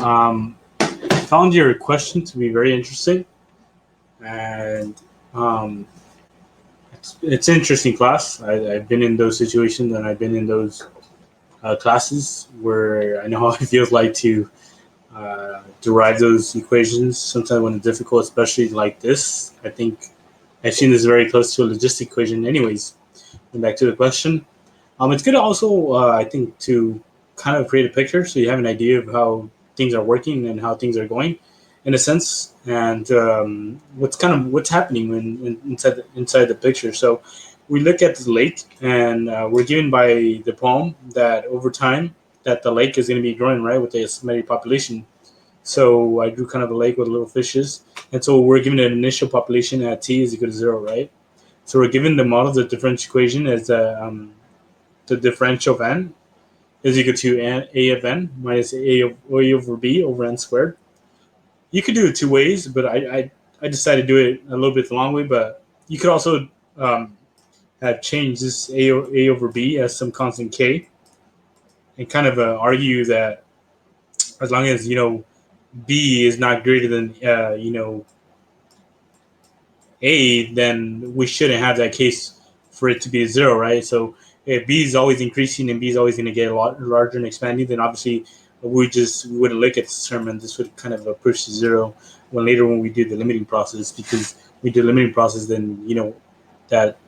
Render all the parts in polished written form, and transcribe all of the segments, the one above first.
Found your question to be very interesting, and um, it's an interesting class. I've been in those situations, and I've been in those classes where I know how it feels like to derive those equations. Sometimes when it's difficult, especially like this, I think I've seen this very close to a logistic equation. Anyways, back to the question. It's good also, I think, to kind of create a picture so you have an idea of how things are working and how things are going, in a sense, and what's happening inside the picture. So we look at the lake, and we're given by the poem that over time that the lake is going to be growing, right, with the estimated population. So I drew kind of a lake with little fishes, and so we're given an initial population at t is equal to 0, right? So we're given the model of the differential equation as the differential of n is equal to a of n minus a over b over n squared. You could do it two ways, but I decided to do it a little bit the long way. But you could also um, have changed this a over b as some constant k, and kind of argue that as long as b is not greater than a, then we shouldn't have that case for it to be a 0, right? So if b is always increasing and b is always going to get a lot larger and expanding, then obviously we wouldn't look at this term, and this would kind of push to 0 when we do the limiting process, because we do the limiting process, then that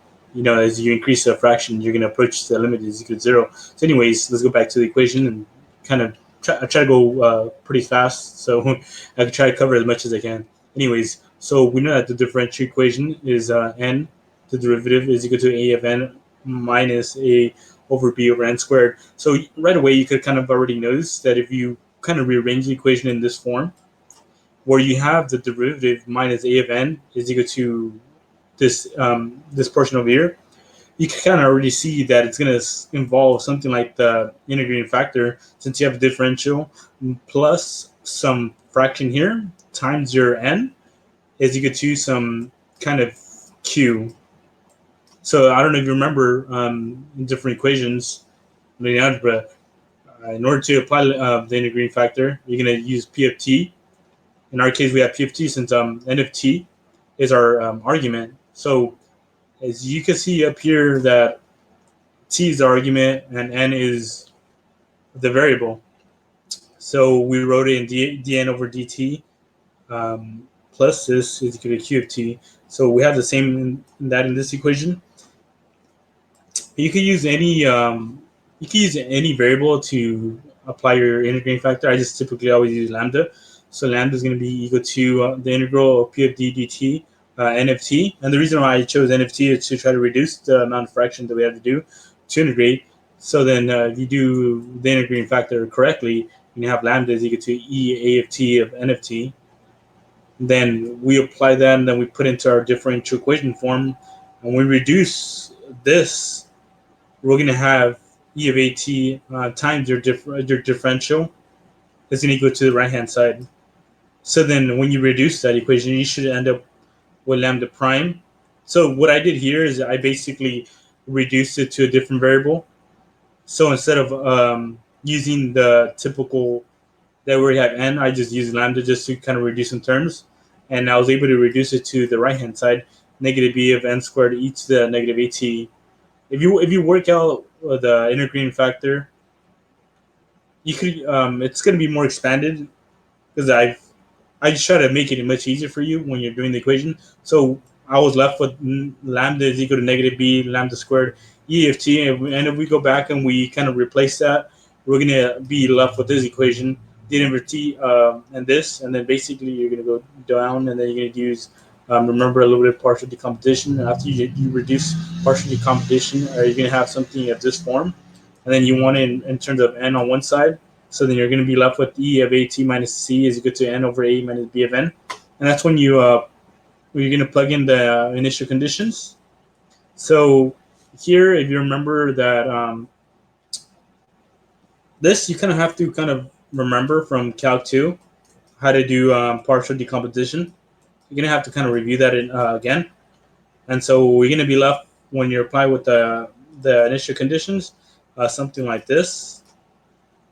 as you increase the fraction, you're going to approach the limit is equal to 0. So anyways, let's go back to the equation and kind of try to go pretty fast, so I can try to cover as much as I can. Anyways, so we know that the differential equation is n. The derivative is equal to a of n minus a over b over n squared. So right away, you could kind of already notice that if you kind of rearrange the equation in this form, where you have the derivative minus a of n is equal to this portion over here, you can kind of already see that it's going to involve something like the integrating factor, since you have a differential plus some fraction here times your n is equal to some kind of q. So I don't know if you remember in different equations in the algebra, in order to apply the integrating factor, you're going to use p of t. In our case, we have p of t since n of t is our argument. So as you can see up here that t is the argument and n is the variable. So we wrote it in dn over dt plus this is equal to q of t. So we have the same in this equation. You could use any variable to apply your integrating factor. I just typically always use lambda. So lambda is going to be equal to the integral of p of d dt n of t. And the reason why I chose n of t is to try to reduce the amount of fraction that we have to do to integrate. So then if you do the integrating factor correctly, you have lambda is equal to e a of t of n of t. Then we apply that, and then we put into our differential equation form, and we reduce this. We're going to have e of at times your differential is going to go to the right hand side. So then when you reduce that equation, you should end up with lambda prime. So what I did here is I basically reduced it to a different variable. So instead of using the typical that we have n, I just used lambda just to kind of reduce in terms. And I was able to reduce it to the right hand side, negative b of n squared e to the negative at. If you work out the integrating factor, you could it's going to be more expanded, because I just try to make it much easier for you when you're doing the equation. So I was left with lambda is equal to negative b lambda squared e of t, and if we go back and we kind of replace that, we're going to be left with this equation, d over t and this, and then basically you're going to go down, and then you're going to use remember a little bit of partial decomposition. And after you reduce partial decomposition, you're going to have something of this form, and then you want it in terms of n on one side. So then you're going to be left with e of at minus c is equal to n over a minus b of n, and that's when you're going to plug in the initial conditions. So here, if you remember that this, you kind of have to kind of remember from Calc 2 how to do partial decomposition. You're going to have to kind of review that again. And so we're going to be left, when you apply with the initial conditions, something like this.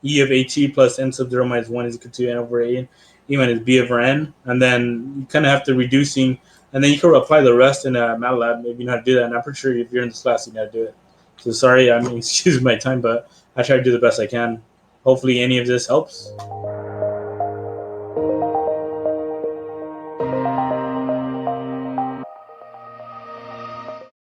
E of at plus n sub 0 minus 1 is equal to n over a, e minus b over n. And then you kind of have to reducing, and then you can apply the rest in MATLAB if you know how to do that. And I'm pretty sure if you're in this class, you know how to do it. So sorry, I mean, excuse my time, but I try to do the best I can. Hopefully any of this helps.